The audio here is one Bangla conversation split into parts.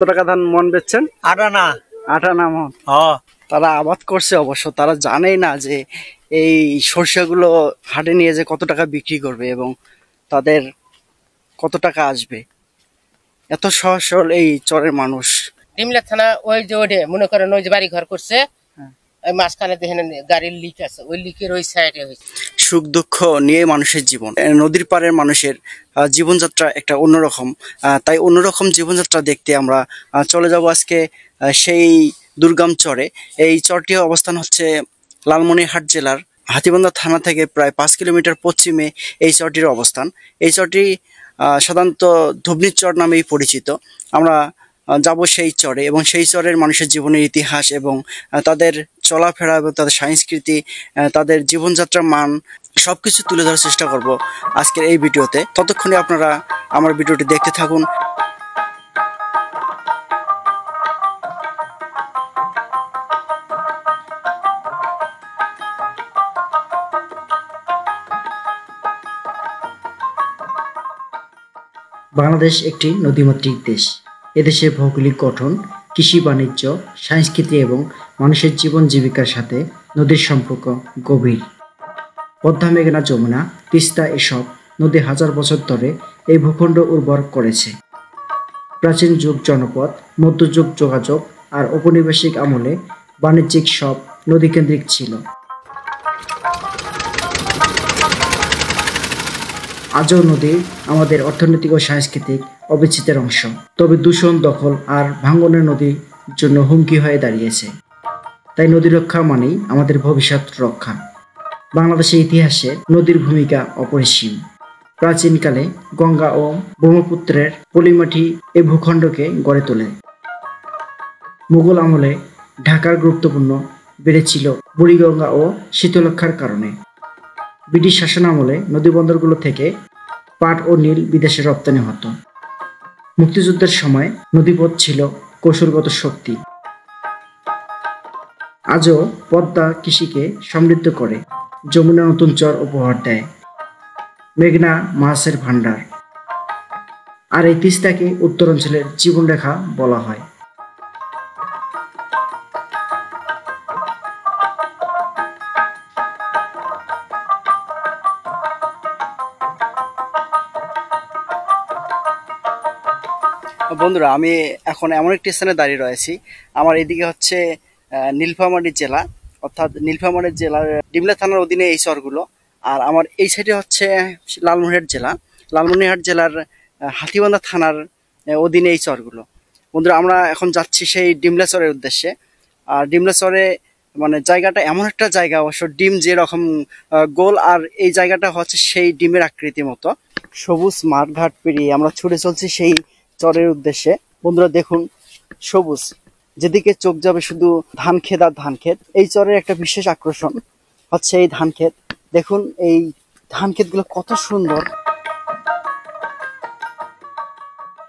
কত টাকা ধান মন বেচছেন? 8 আনা। 8 আনা মন। তারা আবাদ করছে অবশ্য, তারা জানেই না যে এই সরষেগুলো হাটে নিয়ে যে কত টাকা বিক্রি করবে এবং তাদের কত টাকা আসবে। এত সহজ সরল এই চরের মানুষ। ডিমলা থানা ওই যে ওঠে মনে করেন ওই যে বাড়ি ঘর করছে, ওই মাঝখানে দেখেন গাড়ির লিক আছে, ওই লিকের ওই সাইডে হয়েছে। সুখ দুঃখ নিয়ে মানুষের জীবন। নদীর পাড়ের মানুষের জীবনযাত্রা একটা অন্যরকম। তাই অন্যরকম জীবনযাত্রা দেখতে আমরা চলে যাব আজকে সেই দুর্গম চরে। এই চরটির অবস্থান হচ্ছে লালমনিরহাট জেলার হাতীবান্ধা থানা থেকে প্রায় 5 কিলোমিটার পশ্চিমে এই চরটির অবস্থান। এই চরটি সাধারণত ধুবনির চর নামেই পরিচিত। আমরা যাব সেই চরে এবং সেই চরের মানুষের জীবনের ইতিহাস এবং তাদের চলাফেরা এবং তাদের সংস্কৃতি, তাদের জীবনযাত্রার মান সবকিছু তুলে ধরার চেষ্টা করব আজকের এই ভিডিওতে। ততক্ষণে আপনারা আমার ভিডিওটি দেখতে থাকুন। বাংলাদেশ একটি নদীমাতৃক দেশ। এদেশের ভৌগোলিক গঠন, কৃষি, বাণিজ্য, সংস্কৃতি এবং মানুষের জীবন জীবিকার সাথে নদীর সম্পর্ক গভীর। পদ্মা, মেঘনা, যমুনা, তিস্তা এসব নদী হাজার বছর ধরে এই ভূখণ্ড উর্বর করেছে। প্রাচীন যুগ জনপদ, মধ্যযুগ যোগাযোগ আর ঔপনিবেশিক আমলে বাণিজ্যিক সব নদীকেন্দ্রিক ছিল। আজও নদী আমাদের অর্থনৈতিক ও সাংস্কৃতিক অবিচ্ছেদ্য অংশ। তবে দূষণ, দখল আর ভাঙনের নদীর জন্য হুমকি হয়ে দাঁড়িয়েছে। তাই নদী রক্ষা মানেই আমাদের ভবিষ্যৎ রক্ষা। বাংলাদেশের ইতিহাসে নদীর ভূমিকা অপরিসীম। প্রাচীনকালে গঙ্গা ও ব্রহ্মপুত্রের পলিমাটি এই ভূখণ্ডকে গড়ে তোলে। মুঘল আমলে ঢাকার গুরুত্বপূর্ণ বেড়েছিল বুড়িগঙ্গা ও শীতলক্ষার কারণে। ব্রিটিশ শাসন আমলে নদীবন্দরগুলো থেকে পাট ও নীল বিদেশে রপ্তানি হতো। মুক্তিযুদ্ধের সময় নদীপথ ছিল কৌশলগত শক্তি। আজও পদ্মা কৃষিকে সমৃদ্ধ করে, যমুনা নতুন চর উপহার দেয়, মেঘনা মাছের ভাণ্ডার, আর এই তিস্তাকে উত্তরাঞ্চলের জীবনরেখা বলা হয়। বন্ধুরা, আমি এখন এমন একটি স্থানে দাঁড়িয়ে রয়েছি। আমার এদিকে হচ্ছে নীলফামারী জেলা, অর্থাৎ নীলফামারী জেলার ডিমলা থানার অধীনে এই চরগুলো। আর আমার এই সাইডে হচ্ছে লালমনিরহাট জেলা, লালমনিরহাট জেলার হাতীবান্ধা থানার অধীনে এই চরগুলো। বন্ধুরা, আমরা এখন যাচ্ছি সেই ডিমলা চরের উদ্দেশ্যে। আর ডিমলা চরে মানে জায়গাটা এমন একটা জায়গা, অবশ্য ডিম যেরকম গোল, আর এই জায়গাটা হচ্ছে সেই ডিমের আকৃতির মতো। সবুজ মাঠ ঘাট পেরিয়ে আমরা ছুটে চলছি সেই চরের উদ্দেশ্যে। বন্ধুরা দেখুন, সবুজ, যেদিকে চোখ যাবে শুধু ধান ক্ষেত আর ধান ক্ষেত। এই চরের একটা বিশেষ আকর্ষণ হচ্ছে এই ধান ক্ষেত। দেখুন এই ধান ক্ষেতগুলো কত সুন্দর।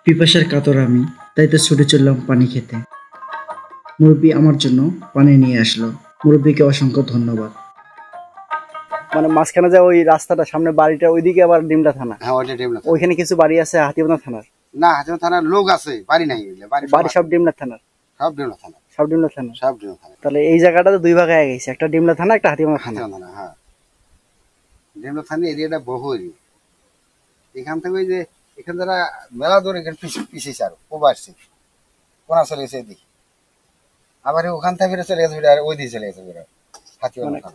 পিপাসার কাতর আমি, তাই তো ছুটে চললাম পানি খেতে। মুরব্বী আমার জন্য পানি নিয়ে আসলো। মুরব্বীকে অসংখ্য ধন্যবাদ। মানে মাঝখানে যে ওই রাস্তাটা, সামনে বাড়িটা, ওইদিকে আবার ডিমলা থানা। হ্যাঁ, ওইটা ডিমলা। ওইখানে কিছু বাড়ি আছে হাতীবান্ধা থানার। না, হাতীবান্ধা থানার লোক আছে, বাড়ি নাই। বাড়ি সব ডিমলা থানার। সব ডিমলা থানা। সব ডিমলা থানা। সব ডিমলা থানা। তাহলে এই জায়গাটা তো দুই ভাগে হয়ে গেছে, একটা ডিমলা থানা, একটা হাতীবান্ধা থানা। হ্যাঁ, ডিমলা থানা এরিয়াটা বহু এরিয়া। এখান থেকে ওই যে এখান দ্বারা মেলা দূরে পিছিয়েছে, আরো প্রবাসী কোনা চলে গেছে এদিকে, আবার ওখান থেকে ফিরে চলে গেছে, আর ওই দিকে চলে গেছে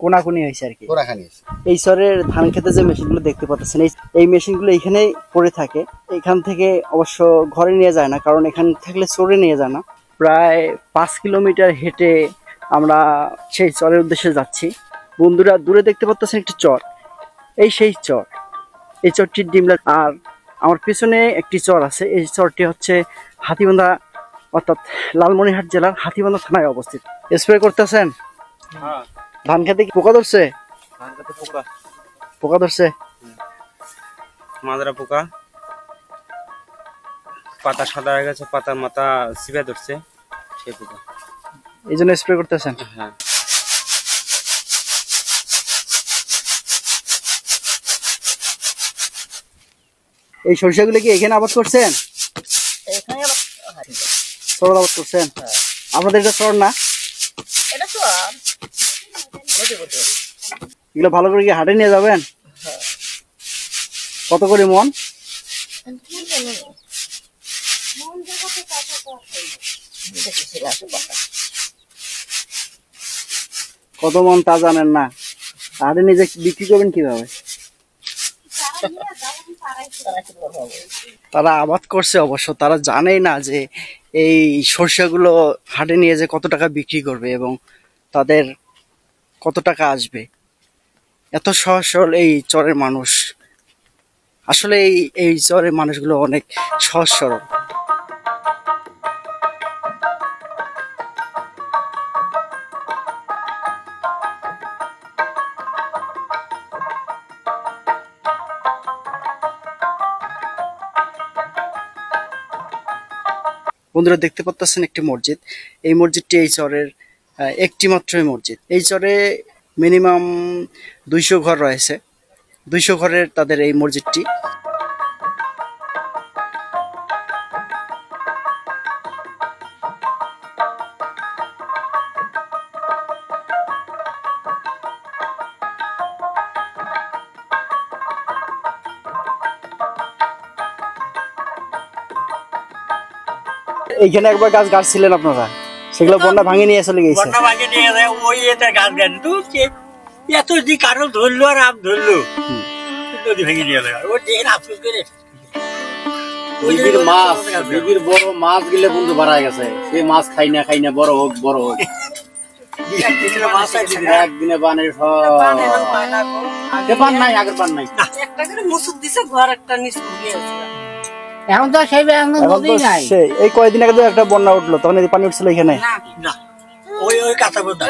কোনাকুনি হয়েছে আর কি। কোনাখানি এই চরের ধান খেতে যে মেশিনগুলো দেখতে পাচ্ছেন, এই মেশিনগুলো এখানেই পড়ে থাকে। এখান থেকে অবশ্য ঘরে নিয়ে যায় না, কারণ এখান থাকলে চরে নিয়ে যায় না। প্রায় 5 কিলোমিটার হেঁটে আমরা সেই চরের উদ্দেশ্যে যাচ্ছি। বন্ধুরা, দূরে দেখতে পাচ্ছেন একটি চর, এই সেই চর। এই চরটির ডিমলা। আর আমার পিছনে একটি চর আছে, এই চরটি হচ্ছে হাতীবান্ধা, অর্থাৎ লালমনিরহাট জেলার হাতীবান্ধা থানায় অবস্থিত। স্প্রে করতেছেন? ধান খেতে কি পোকা ধরছে? ধান খেতে পোকা পোকা ধরছে, মাজরা পোকা, পাতা সাদা হয়ে গেছে, পাতার মাথা চিপে ধরছে, সেই পোকা, এই জন্য স্প্রে করতেছেন? হ্যাঁ। এই সরিষাগুলো কি এখানে আবাদ করছেন? চর আবাদ করছেন? আপনাদের এটা চর না? এটা তো নদী বটে। এগুলো ভালো করে কি হাটে নিয়ে যাবেন? কত করে মন? কত মন তা জানেন না, হাটে নিয়ে যে বিক্রি করবেন কিভাবে? তারা আবাদ করছে অবশ্য, তারা জানেই না যে এই সরষেগুলো হাটে নিয়ে যে কত টাকা বিক্রি করবে এবং তাদের কত টাকা আসবে। এত সহজ সরল এই চরের মানুষ, আসলে এই চরের মানুষগুলো অনেক সহজ সরল। বন্ধুরা দেখতে পাচ্ছেন একটি মসজিদ। এই মসজিদটি এই চরের একটি মাত্রই মসজিদ। এই চরে মিনিমাম 200 ঘর রয়েছে। 200 ঘরের তাদের এই মসজিদটি। এইখানে একবার গাছ গাছছিলেন আপনারা, সেগুলো বন্যা ভাঙে নিয়ে চলে গেছে। বন্যা ভাঙে নিয়ে যায় ওই এটা গাছ গাছ এত যে কারণ ধরলো আর আম ধরলো নদী ভেঙে নিয়ে যায় ওই দেখেন আফসোস করে বিবির মাছ, বিবির বড় মাছ গিলে বন্ধু বাড়া গেছে। সেই মাছ খাই না বড় হোক বড় হোক একদিনে বানের পান নাই, আগের পান নাই। একটা করে মুসুদ দিছে ঘর একটা নিচ ঘুরে আছে। এখন তো সেই নদী নাই। এই কয়েকদিন আগে তো একটা বন্যা উঠলো, তখন এই পানি উঠছিল এখানে। না ওই ওই কাঁচা বোধা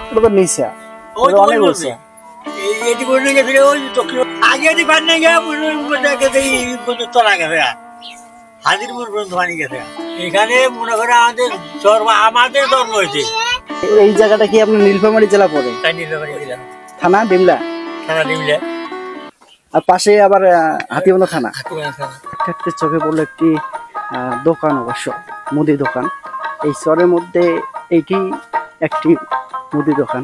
ওটা তো নিচে ওই অনেক উঠছে। এটি বললে গেছে ওই দক্ষিণ আগে এটি পান নাই গিয়ে তোলা গেছে হাজিরপুর পর্যন্ত পানি গেছে। এখানে মনে করে আমাদের আমাদের জন্ম হয়েছে। এই জায়গাটা কি আপনার নীলফামারী জেলা পড়ে? তাই নীলফামারী জেলা, থানা ডিমলা, থানা ডিমলা, আর পাশে আবার হাতিবান্ধা থানা। একটা চোখে পড়লো একটি দোকান, অবশ্য মুদি দোকান। এই চরের মধ্যে এইটি একটি মুদি দোকান।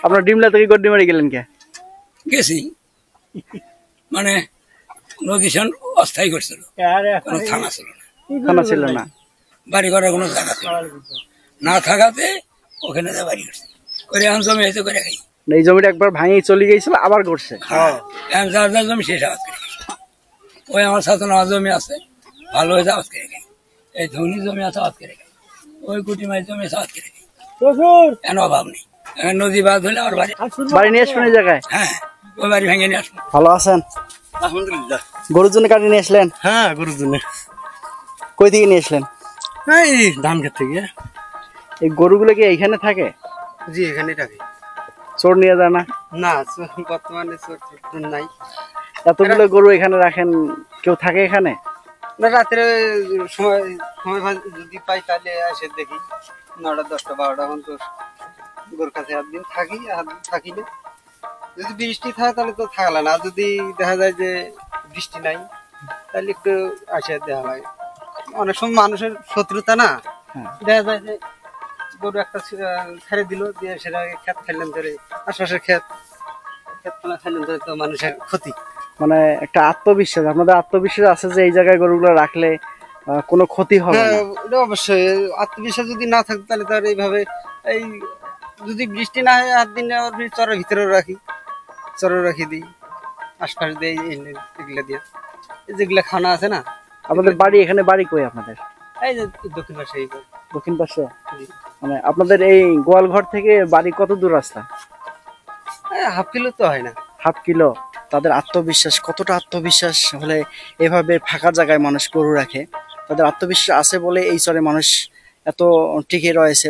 আপনার ডিমলা থেকে গড্ডিমারি গেলেন কে? গেছি মানে নদীশন অস্থায়ী করছিল, কোনো থানা ছিল না, থানা ছিল না, বাড়ি করার কোনো জায়গা ছিল না, থাকাতে ওখানে বাড়ি করছে করে এখন জমি হয়েছে করে খাই। এই জমিটা একবার ভাঙে চলে গিয়েছিল, আবার করছে। এখন যার যার জমি শেষ আবাদ করে খাই। ওই আমার সাথে আমার জমি আছে, ভালো হয়েছে আবাদ করে খাই। এই ধনী জমি আছে আবাদ করে খাই, ওই কুটি মায়ের জমি আছে আবাদ করে খাই, কেন অভাব নেই। এখন নদী বাদ হলে আমার বাড়ি নিয়ে আসবেন এই জায়গায়? হ্যাঁ, ওই বাড়ি ভেঙে নিয়ে আসবো। ভালো আছেন? আলহামদুলিল্লাহ। গরুর জন্য কাটি নিয়ে আসলেন? হ্যাঁ গরুর জন্য। কই থেকে নিয়ে আসলেন? এই ধান ক্ষেত থেকে। এই গরুগুলো কি এইখানে থাকে? জি এখানে থাকে। চোর নিয়ে যায় না? না বর্তমানে চোর নাই। এতগুলো গরু এখানে রাখেন, কেউ থাকে এখানে? না, রাত্রে সময় সময় যদি পাই তাহলে এসে দেখি 9টা 10টা 12টা পর্যন্ত গরুর কাছে একদিন থাকি, থাকি না। যদি বৃষ্টি থাকে তাহলে তো থাকলে না, যদি দেখা যায় যে বৃষ্টি নাই তাহলে একটু আসে দেখা লাগে। অনেক সময় মানুষের শত্রুতা না, দেখা যায় যে গরু একটা ছেড়ে দিল, দিয়ে সেটা ক্ষেত ফেললেন ধরে, আশপাশের ক্ষেত ফেললেন ধরে, তো মানুষের ক্ষতি। মানে একটা আত্মবিশ্বাস, আপনাদের আত্মবিশ্বাস আছে যে এই জায়গায় গরুগুলো রাখলে কোনো ক্ষতি হবে না? এটা অবশ্যই আত্মবিশ্বাস যদি না থাকতো তাহলে তার এইভাবে এই যদি বৃষ্টি না হয় হাত দিন চরের ভিতরেও রাখি, চরে রাখি দিই, আশপাশ দিয়ে এগুলা দিয়ে যেগুলা খানা আছে না। আপনাদের বাড়ি এখানে, বাড়ি কই আপনাদের? এই যে দক্ষিণ পাশে। দক্ষিণ পাশে? মানে আপনাদের এই গোয়াল ঘর থেকে বাড়ি কত দূর রাস্তা? হাফ কিলো তো হয় না। Half kilo. তাদের আত্মবিশ্বাস, কতটা আত্মবিশ্বাস হলে এভাবে ফাঁকা জায়গায় মানুষ গরু রাখে। তাদের আত্মবিশ্বাস আছে বলে এই চরে মানুষ এত টিকে রয়েছে।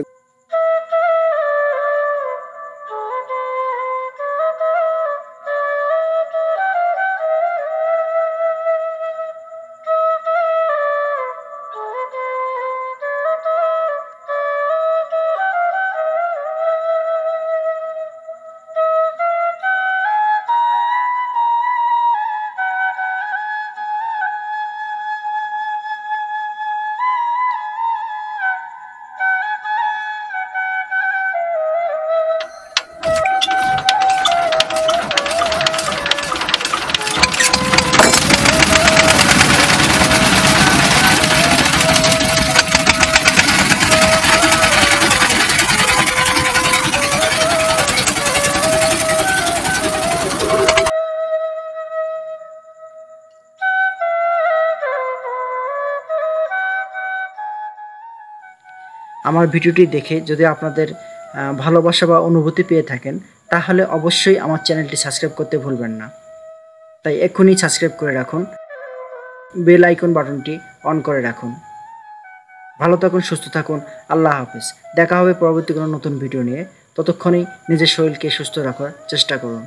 আমার ভিডিওটি দেখে যদি আপনাদের ভালোবাসা বা অনুভূতি পেয়ে থাকেন তাহলে অবশ্যই আমার চ্যানেলটি সাবস্ক্রাইব করতে ভুলবেন না। তাই এক্ষুনি সাবস্ক্রাইব করে রাখুন, বেল আইকন বাটনটি অন করে রাখুন। ভালো থাকুন, সুস্থ থাকুন। আল্লাহ হাফেজ। দেখা হবে পরবর্তী কোনো নতুন ভিডিও নিয়ে। ততক্ষণেই নিজের শরীরকে সুস্থ রাখার চেষ্টা করুন।